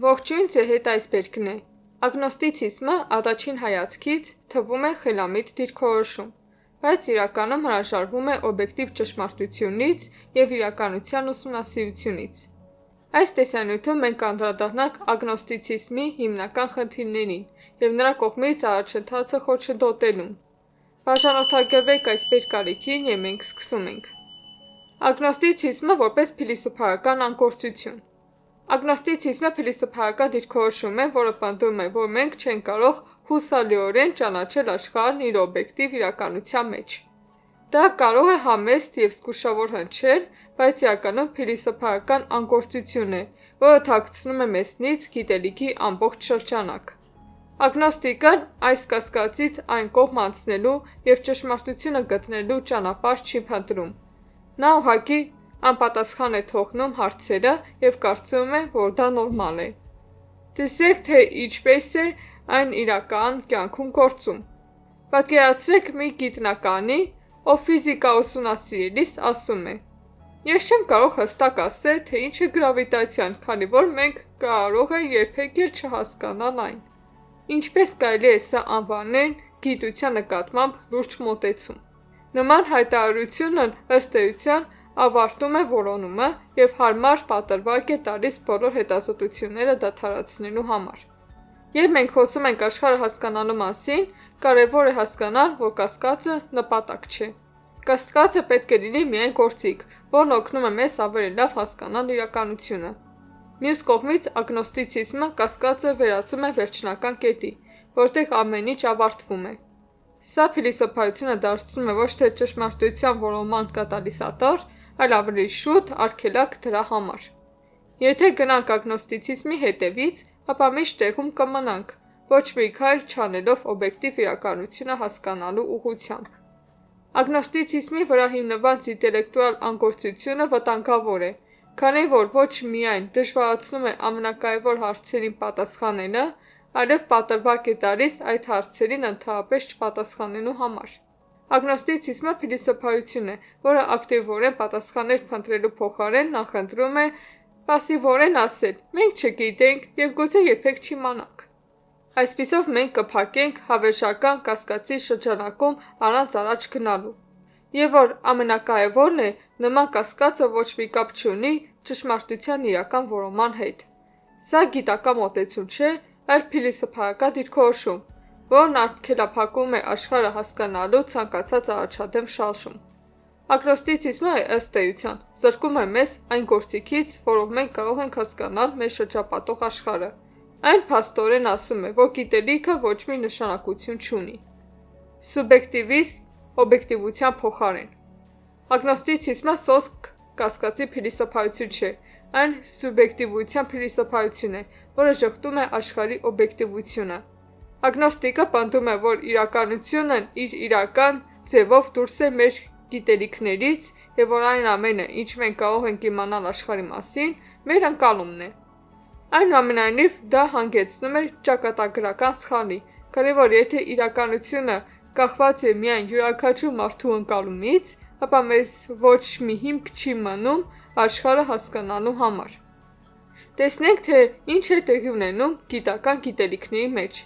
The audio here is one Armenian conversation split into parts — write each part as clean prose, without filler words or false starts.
Ողջույն, ձեր հետ այսպերկն է։ Ագնոստիցիզմը առաջին հայացքից թվում է խելամիտ դիրքորոշում, բայց իրականում հրաժարվում է օբյեկտիվ ճշմարտությունից և իրականության ուսումնասիրությունից։ Այս տեսանյութում մենք կանդրադառնանք ագնոստիցիզմի հիմնական խնդիրներին և նրա կողմից առաջընթացը խոչընդոտելուն։ Բաժանորդագրվեք այսպեր կարիքին և մենք սկսում ենք։ Ագնոստիցիզմը որպես փիլիսոփայական անկործություն։ Ագնոստիցիզմը փիլիսոփայական դիրքորոշում է, որը պնդում է, որ մենք չենք կարող հուսալիորեն ճանաչել աշխարհն իր օբյեկտիվ իրականության մեջ։ Դա կարող է համեստ և զգուշավոր հնչել, բայց իրականում փիլիսոփայական անկործություն է, որը թաքցնում է մեզնից գիտելիքի ամբողջ շրջանակ։ Ագնոստիկն այս կասկածից այն կողմ անցնելու և ճշմարտությունը գտնելու ճանապարհ չի փնտրում։ Նա ուղղակի անպատասխան է թողնում հարցերը և կարծում է, որ դա նորմալ է։ Տեսեք, թե ինչպես է այն իրական կյանքում գործում։ Պատկերացրեք մի գիտնականի, ով ֆիզիկա ուսումնասիրելիս ասում է. «Ես չեմ կարող հստակ ասել, թե ինչ է գրավիտացիան, քանի որ մենք կարող է երբեք էլ չհասկանալ այն»։ Ինչպես կարելի է սա անվանել գիտության նկատմամբ լուրջ մոտեցում։ Նման հայտարարությունն ըստ էության ավարտում է որոնումը և հարմար պատրվակ է տալիս բոլոր հետազոտությունները դադարեցնելու համար։ Երբ մենք խոսում ենք աշխարհը հասկանալու մասին, կարևոր է հասկանալ, որ կասկածը նպատակ չէ։ Կասկածը պետք է լինի միայն գործիք, որն օգնում է մեզ ավելի լավ հասկանալ իրականությունը։ Մյուս կողմից, ագնոստիցիզմը կասկածը վերածում է վերջնական կետի, որտեղ ամեն ինչ ավարտվում է։ Սա փիլիսոփայությունը դարձնում է ոչ թե ճշմարտության որոնման կատալիզատոր, այլ ավելի շուտ արգելակ դրա համար։ Եթե գնանք ագնոստիցիզմի հետևից, ապա միշտ տեղում կմնանք, ոչ մի քայլ չանելով օբյեկտիվ իրականությունը հասկանալու ուղղությամբ։ Ագնոստիցիզմի վրա հիմնված ինտելեկտուալ անկործությունը վտանգավոր է, քանի որ ոչ միայն դժվարացնում է ամենակարևոր հարցերին պատասխանելը, այլև պատրվակ է տալիս այդ հարցերին ընդհանրապես չպատասխանելու համար։ Ագնոստիցիզմը փիլիսոփայություն է, որը ակտիվորեն պատասխաններ փնտրելու փոխարեն նախընտրում է պասիվորեն ասել. «Մենք չգիտենք և գուցե երբեք չիմանանք»։ Այսպիսով մենք կփակենք հավերժական կասկածի շրջանակում առանց առաջ գնալու։ Եվ որ ամենակարևորն է, նման կասկածը ոչ մի կապ չունի ճշմարտության իրական որոնման հետ։ Սա գիտական մոտեցում չէ, այլ փիլիսոփայական դիրքորոշում, որն արգելափակում է աշխարհը հասկանալու ցանկացած առաջադեմ շարժում։ Ագնոստիցիզմը, ըստ էության, զրկում է մեզ այն գործիքից, որով մենք կարող ենք հասկանալ մեզ շրջապատող աշխարհը։ Այն փաստորեն ասում է, որ գիտելիքը ոչ մի նշանակություն չունի։ Սուբյեկտիվիզմ օբյեկտիվության փոխարեն։ Ագնոստիցիզմը սոսկ կասկածի փիլիսոփայություն չէ, այն սուբյեկտիվության փիլիսոփայություն է, որը ժխտում է աշխարհի օբյեկտիվությունը։ Ագնոստիկը պնդում է, որ իրականությունն իր իրական ձևով դուրս է մեր գիտելիքներից և որ այն ամենը, ինչ մենք կարող ենք իմանալ աշխարհի մասին, մեր ընկալումն է։ Այնուամենայնիվ, դա հանգեցնում է ճակատագրական սխալի, քանի որ եթե իրականությունը կախված է միայն յուրաքանչյուր մարդու ընկալումից, ապա մեզ ոչ մի հիմք չի մնում աշխարհը հասկանալու համար։ Տեսնենք, թե ինչ է տեղի ունենում գիտական գիտելիքների մեջ։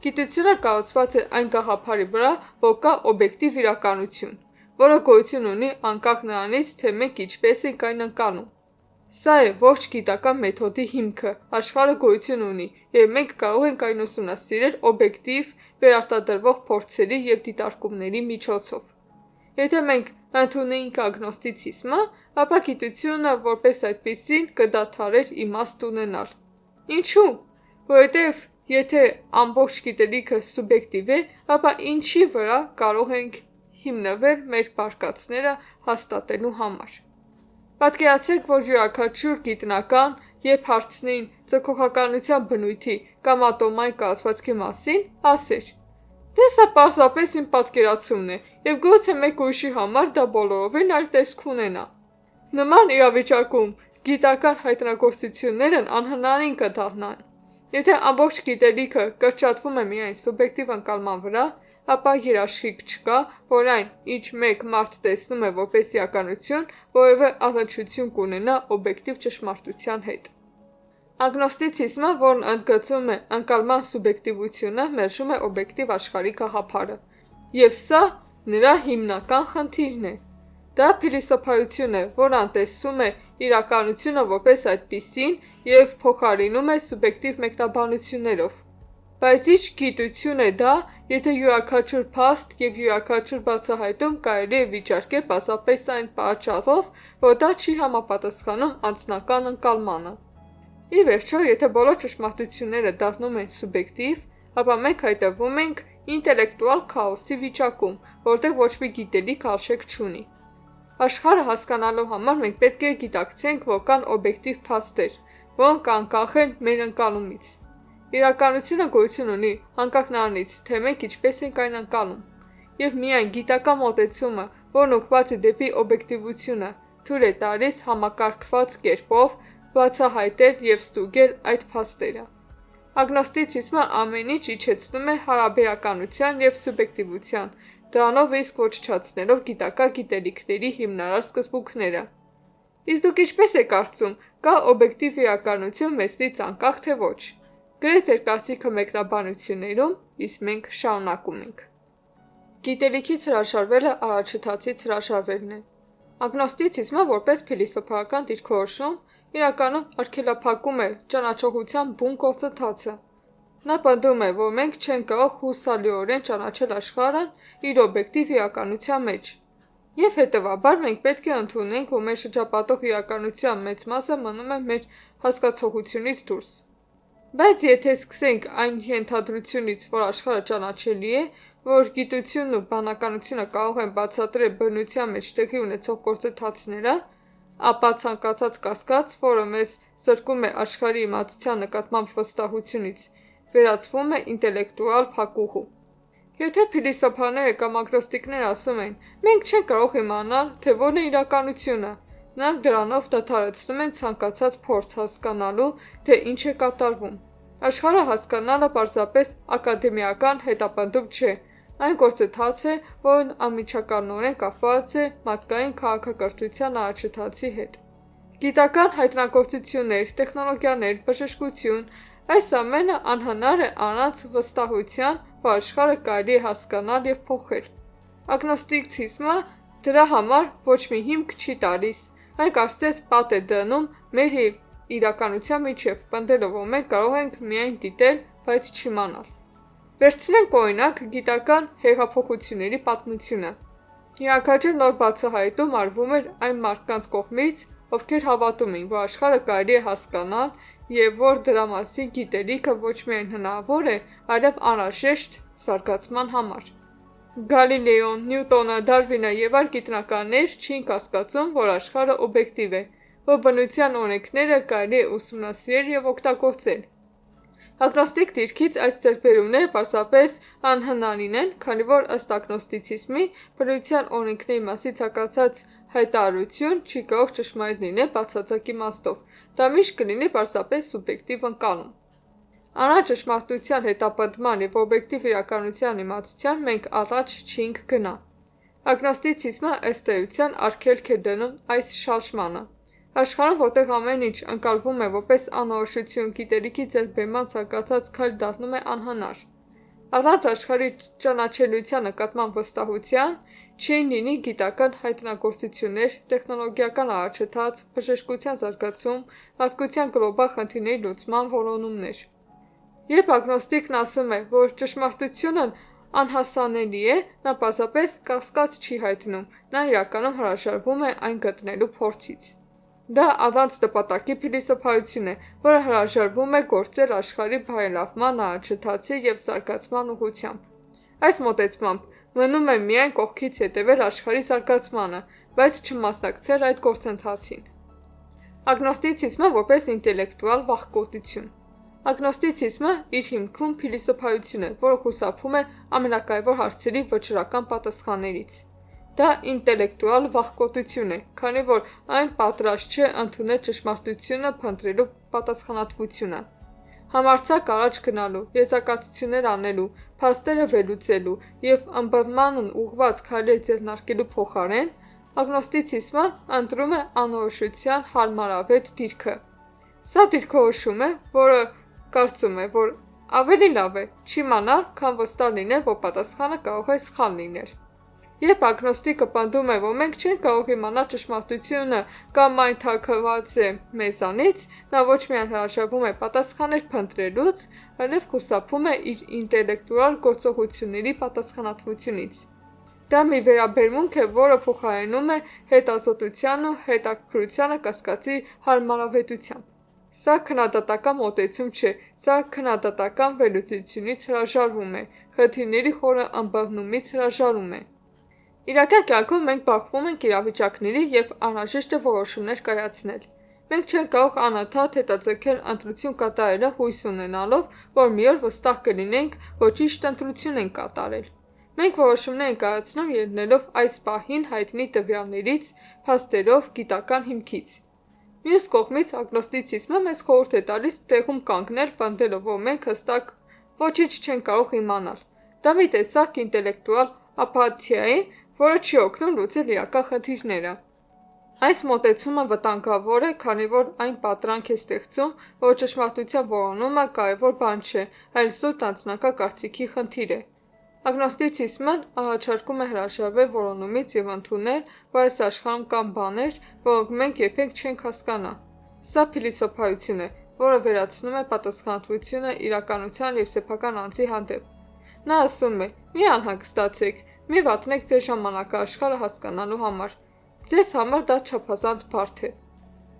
Գիտությունը կառուցված է այն գաղափարի վրա, որ կա օբյեկտիվ իրականություն, որը գոյություն ունի անկախ նրանից, թե մենք ինչպես ենք այն ընկալում։ Սա է ողջ գիտական մեթոդի հիմքը, աշխարհը գոյություն ունի, և մենք կարող ենք այն ուսումնասիրել օբյեկտիվ, վերարտադրվող փորձերի և դիտարկումների միջոցով։ Եթե մենք ընդունեինք ագնոստիցիզմը, ապա գիտությունը որպես այդպիսին կդադարեր իմաստ ունենալ։ Ինչու՞։ Որովհետև եթե ամբողջ գիտելիքը սուբյեկտիվ է, ապա ինչի վրա կարող ենք հիմնվել մեր բարկացները հաստատելու համար։ Պատկերացրեք, որ յուրաքանչյուր գիտնական, երբ հարցնեին ձգողականության բնույթի կամ ատոմային կառուցվածքի մասին, ասեր. «Դե սա պարզապես իմ պատկերացումն է, և գուցե մեկ ուրիշի համար դա բոլորովին այլ տեսք ունենա»։ Նման իրավիճակում գիտական հայտնագործություններն անհնարին կդառնան։ Եթե ամբողջ գիտելիքը կրճատվում է միայն սուբյեկտիվ ընկալման վրա, ապա երաշխիք չկա, որ այն, ինչ մեկ մարդ տեսնում է որպես իրականություն, որևէ առնչություն կունենա օբյեկտիվ ճշմարտության հետ։ Ագնոստիցիզմը, որն ընդգծում է ընկալման սուբյեկտիվությունը, մերժում է օբյեկտիվ աշխարհի գաղափարը, եւ սա նրա հիմնական խնդիրն է։ Դա փիլիսոփայություն է, որն անտեսում է իրականությունը որպես այդպիսին եւ փոխարինում է սուբյեկտիվ մեկնաբանություններով։ Բայց ինչ գիտություն է դա, եթե յուրաքանչյուր փաստ եւ յուրաքանչյուր բացահայտում կարելի է վիճարկել պարզապես այն պատճառով, որ դա չի համապատասխանում անձնական ընկալմանը։ Ի վերջո, եթե բոլոր ճշմարտությունները դառնում են սուբյեկտիվ, ապա մենք հայտնվում ենք ինտելեկտուալ քաոսի վիճակում, որտեղ ոչ մի գիտելիք արժեք չունի։ Աշխարհը հասկանալու համար մենք պետք է գիտակցենք, որ կան օբյեկտիվ փաստեր, որոնք անկախ են մեր ընկալումից։ Իրականությունը գոյություն ունի անկախ նրանից, թե մենք ինչպես ենք այն ընկալում, եւ միայն գիտական մոտեցումը, որն ուղղված է դեպի օբյեկտիվությունը, թույլ է տալիս համակարգված կերպով բացահայտել եւ ստուգել այդ փաստերը։ Ագնոստիցիզմը ամեն ինչ իջեցնում է հարաբերականության եւ սուբյեկտիվության, դրանով իսկ ոչնչացնելով գիտական գիտելիքների հիմնարար սկզբունքները։ Իսկ դուք ինչպես եք կարծում, կա օբյեկտիվ իրականություն մեզնից անկախ թե ոչ։ Գրեթե ձեր կարծիքը մեկնաբանություններում, իսկ մենք շարունակում ենք։ Գիտելիքից հրաշարվելը առաջընթացից հրաշարվելն է։ Ագնոստիցիզմը որպես փիլիսոփայական դիրքորոշում իրականում արգելափակում է ճանաչողության բուն գործընթացը։ Նա պնդում է, որ մենք չենք կարող հուսալիորեն ճանաչել աշխարհն իր օբյեկտիվ իրականության մեջ։ Եվ հետևաբար մենք պետք է ընդունենք, որ մեր շրջապատող իրականության մեծ մասը մնում է մեր հասկացողությունից դուրս։ Բայց եթե սկսենք այն ենթադրությունից, որ աշխարհը ճանաչելի է, որ գիտությունն ու բանականությունը կարող են բացատրել բնության մեջ տեղի ունեցող գործընթացները, ապա ցանկացած կասկած, որը մեզ զրկում է աշխարհի իմացության նկատմամբ վստահությունից, վերածվում է ինտելեկտուալ փակուղու։ Եթե փիլիսոփաները կամ ագնոստիկները ասում են, մենք չենք կարող իմանալ, թե որն է իրականությունը, նրանք դրանով դադարեցնում են ցանկացած փորձ հասկանալու, թե ինչ է կատարվում։ Աշխարհը հասկանալը պարզապես ակադեմիական հետապնդում չէ, այն գործընթաց է, որն անմիջականորեն կապված է մարդկային քաղաքակրթության առաջընթացի հետ։ Գիտական հայտնագործություններ, տեխնոլոգիաներ, բժշկություն, այս ամենը անհնար է առանց վստահության, որ աշխարհը կարելի է հասկանալ եւ փոխել։ Ագնոստիցիզմը դրա համար ոչ մի հիմք չի տալիս, այն կարծես պատ է դնում մեր եւ իրականության միջև, պնդելով, որ մենք կարող ենք միայն դիտել, բայց չիմանալ։ Վերցնենք օրինակ գիտական հեղափոխությունների պատմությունը։ Յուրաքանչյուր նոր բացահայտում արվում էր այն մարդկանց կողմից, ովքեր հավատում էին, որ աշխարհը կարելի է հասկանալ եւ որ դրա մասին գիտելիքը ոչ միայն հնարավոր է, այլև անհրաժեշտ զարգացման համար։ Գալիլեոն, Նյուտոնը, Դարվինը եւ այլ գիտնականներ չէին կասկածում, որ աշխարհը օբյեկտիվ է, որ բնության օրենքները կարելի է ուսումնասիրել եւ օգտագործել։ Ագնոստիկ դիրքից այս ձեռքբերումները պարզապես անհնարին են, քանի որ ըստ ագնոստիցիզմի բնության օրենքների մասին ցանկացած հայտարարություն չի կարող ճշմարիտ լինել բացարձակ իմաստով, դա միշտ կլինի պարզապես սուբյեկտիվ ընկալում։ Առանց ճշմարտության հետապնդման եւ օբյեկտիվ իրականության իմացության մենք առաջ չենք գնա։ Ագնոստիցիզմը ըստ էության արգելք է դնում այս շարժմանը։ Աշխարհում, որտեղ ամեն ինչ ընկալվում է որպես անորոշություն, գիտելիքի ձեռքբերման ցանկացած քայլ դառնում է անհնար։ Առանց աշխարհի ճանաչելիության նկատմամբ վստահության չեն լինի գիտական հայտնագործություններ, տեխնոլոգիական առաջընթաց, բժշկության զարգացում, մարդկության գլոբալ խնդիրների լուծման որոնումներ։ Երբ ագնոստիկն ասում է, որ ճշմարտությունն անհասանելի է, նա պարզապես կասկած չի հայտնում, նա իրականում հրաժարվում է այն գտնելու փորձից։ Դա առանց նպատակի փիլիսոփայություն է, որը հրաժարվում է գործել աշխարհի բարելավման առաջընթացի եւ զարգացման ուղղությամբ։ Այս մոտեցմամբ մնում է միայն կողքից հետևել աշխարհի զարգացմանը, բայց չմասնակցել այդ գործընթացին։ Ագնոստիցիզմը որպես ինտելեկտուալ վախկոտություն։ Ագնոստիցիզմը իր հիմքում փիլիսոփայություն է, որը խուսափում է ամենակարևոր հարցերի վճռական պատասխաններից։ Դա ինտելեկտուալ վախկոտություն է, քանի որ այն պատրաստ չէ ընդունել ճշմարտությունը փնտրելու պատասխանատվությունը։ համարձակ առաջ գնալու, եզրակացություններ անելու, փաստերը վերլուծելու եւ ըմբռնմանն ուղղված քայլեր ձեռնարկելու փոխարեն, ագնոստիցիզմն ընտրում է անորոշության հարմարավետ դիրքը։ Սա դիրքորոշում է, որը կարծում է, որ ավելի լավ է չիմանալ, քան վստահ լինել, որ պատասխանը կարող է սխալ լինել։ Երբ ագնոստիկը պնդում է, որ մենք չենք կարող իմանալ ճշմարտությունը կամ այն թաքնված է մեզանից, նա ոչ միայն հրաժարվում է պատասխաններ փնտրելուց, այլև խուսափում է իր ինտելեկտուալ գործողությունների պատասխանատվությունից։ Դա մի վերաբերմունք է, որը փոխարինում է հետազոտության ու հետաքրքրությանը կասկածի հարմարավետությամբ։ Սա քննադատական մոտեցում չէ, սա քննադատական վերլուծությունից հրաժարվում է, խնդիրների խորը ըմբռնումից հրաժարվում է։ Իրական կյանքում մենք բախվում ենք իրավիճակների, երբ անհրաժեշտ է որոշումներ կայացնել։ Մենք չենք կարող անընդհատ հետաձգել ընտրություն կատարելը հույս ունենալով, որ մի օր վստահ կլինենք, որ ճիշտ ընտրություն ենք կատարել։ Մենք որոշումներ ենք կայացնում ելնելով այս պահին հայտնի տվյալներից, փաստերով, գիտական հիմքից։ Մյուս կողմից ագնոստիցիզմը մեզ խորհուրդ է տալիս տեղում կանգնել, պնդելով, որ մենք հստակ ոչինչ չենք կարող իմանալ։ Դա մի տեսակ ինտելեկտուալ ապաթիա է, որը չի օգնում լուծել իրական խնդիրները։ Այս մոտեցումը վտանգավոր է, քանի որ այն պատրանք է ստեղծում, որ ճշմարտության որոնումը կարևոր բան չէ, այլ զուտ անձնական կարծիքի խնդիր է։ Ագնոստիցիզմն առաջարկում է հրաժարվել որոնումից եւ ընդունել, որ այս աշխարհում կան բաներ, որոնք մենք երբեք չենք հասկանա։ Սա փիլիսոփայություն է, որը վերացնում է պատասխանատվությունը իրականության եւ սեփական անձի հանդեպ։ Նա ասում է. «Մի անհանգստացեք, մի վատնեք ձեր ժամանակը աշխարհը հասկանալու համար։ Ձեզ համար դա չափազանց բարդ է»։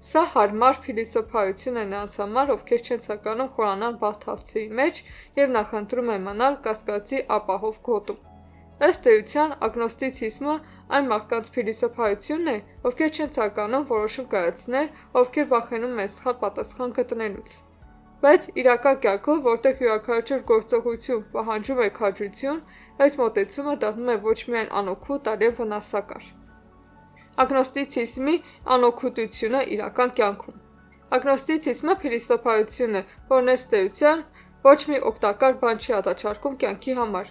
Սա հարմար փիլիսոփայություն է նրանց համար, ովքեր չեն ցանկանում խորանալ բաթացի մեջ եւ նախընտրում են մնալ կասկածի ապահով գոտում։ Ըստ էության, ագնոստիցիզմը այն մարդկանց փիլիսոփայությունն է, ովքեր չեն ցանկանում որոշում կայացնել, ովքեր վախենում են սխալ պատասխան գտնելուց։ Բայց իրական կյանքում, որտեղ յուրաքանչյուր գործողություն պահանջում է քաջություն, այս մոտեցումը դառնում է ոչ միայն անօգուտ, այլև վնասակար։ Ագնոստիցիզմի անօգուտությունը իրական կյանքում։ Ագնոստիցիզմը փիլիսոփայություն է, որն ըստ էության ոչ մի օգտակար բան չի արտաչարկում կյանքի համար։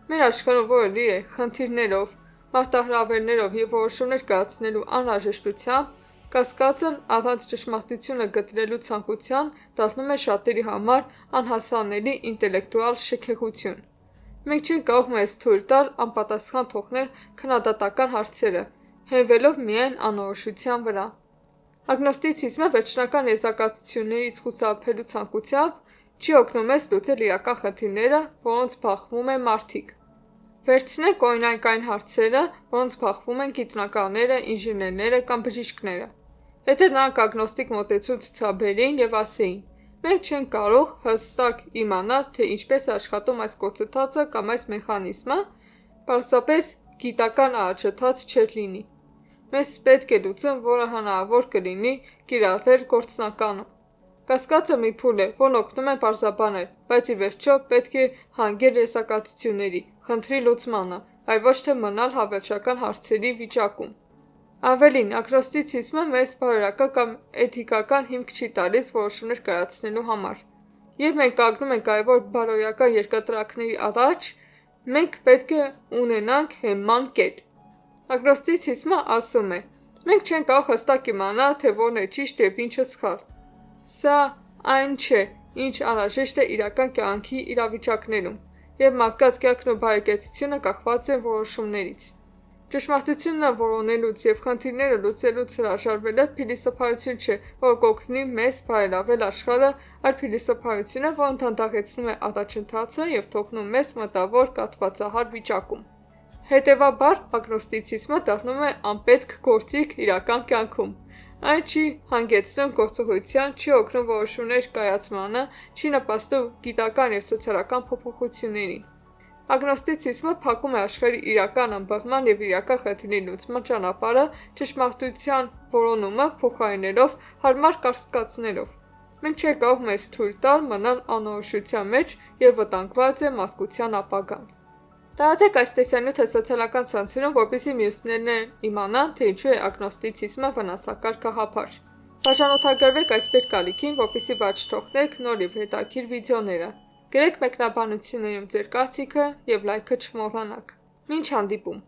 Մեր աշխարհում, որը լի է խնդիրներով, մարտահրավերներով եւ որոշումներ կայացնելու անհրաժեշտությամբ, կասկածն առանց ճշմարտությունը գտնելու ցանկության դառնում է շատերի համար անհասանելի ինտելեկտուալ շքեղություն։ Մենք չենք կարող մեզ թույլ տալ անպատասխան թողնել քննադատական հարցերը, հենվելով միայն անորոշության վրա։ Ագնոստիցիզմը վերջնական եզրակացություններից խուսափելու ցանկությամբ չի օգնում մեզ լուծել իրական խնդիրները, որոնց բախվում են մարդիկ։ Վերցնենք օրինակ այն հարցերը, որոնց բախվում են գիտնականները, ինժեներները կամ բժիշկները։ Եթե նրանք ագնոստիկ մոտեցում ցուցաբերեին եւ ասեին. «Մենք չենք կարող հստակ իմանալ, թե ինչպես է աշխատում այս գործընթացը կամ այս մեխանիզմը», պարզապես գիտական առաջընթաց չէր լինի։ Մեզ պետք է լուծում, որը հնարավոր կլինի կիրառել գործնականում։ Կասկածը մի փուլ է, որն օգնում է պարզաբանել, բայց ի վերջո պետք է հանգել եզրակացությունների, խնդրի լուծմանը, այլ ոչ թե մնալ հավերժական հարցերի վիճակում։ Ավելին, ագնոստիցիզմը մեզ բարոյական կամ էթիկական հիմք չի տալիս որոշումներ կայացնելու համար։ Երբ մենք կանգնում ենք կարևոր բարոյական երկրատրակների առաջ, մենք պետք է ունենանք հենման կետ։ Ագնոստիցիզմը ասում է. «Մենք չենք կարող հստակ իմանալ, թե որն է ճիշտ եւ ինչը սխալ»։ Սա այն չէ, ինչ անհրաժեշտ է իրական կյանքի իրավիճակներում, եւ մարդկանց կյանքն ու բարեկեցությունը կախված են որոշումներից։ Ճշմարտությունը որոնելուց եւ խնդիրները լուծելուց հրաժարվելը փիլիսոփայություն չէ, որ կօգնի մեզ բարելավել աշխարհը, այլ փիլիսոփայություն է, որն դանդաղեցնում է առաջընթացը եւ թողնում մեզ մտավոր կաթվածահար վիճակում։ Հետևաբար, ագնոստիցիզմը դառնում է անպետք գործիք իրական կյանքում։ Այն չի հանգեցնում գործողության, չի օգնում որոշումներ կայացմանը, չի նպաստում գիտական եւ սոցիալական փոփոխություններին։ Ագնոստիցիզմը փակում է աշխարհի իրական ըմբռնման եւ իրական խնդիրների լուծման ճանապարհը ճշմարտության որոնումը փոխարինելով հարմար կասկածներով։ Մենք չենք կարող մեզ թույլ տալ մնալ անորոշության մեջ եւ վտանգված է մարդկության ապագան։ Տարածեք այս տեսանյութը սոցիալական ցանցերում, որպեսզի մյուսներն իմանան, թե ինչու է ագնոստիցիզմը վնասակար գաղափար։ Բաժանորդագրվեք այս պետքալիքին, որպեսզի բաց չթողնեք նոր և հետաքրքիր վիդեոները։ Գրեք մեկնաբանություններում ձեր կարծիքը և լայքը չմոռանաք։ Մինչ հանդիպում։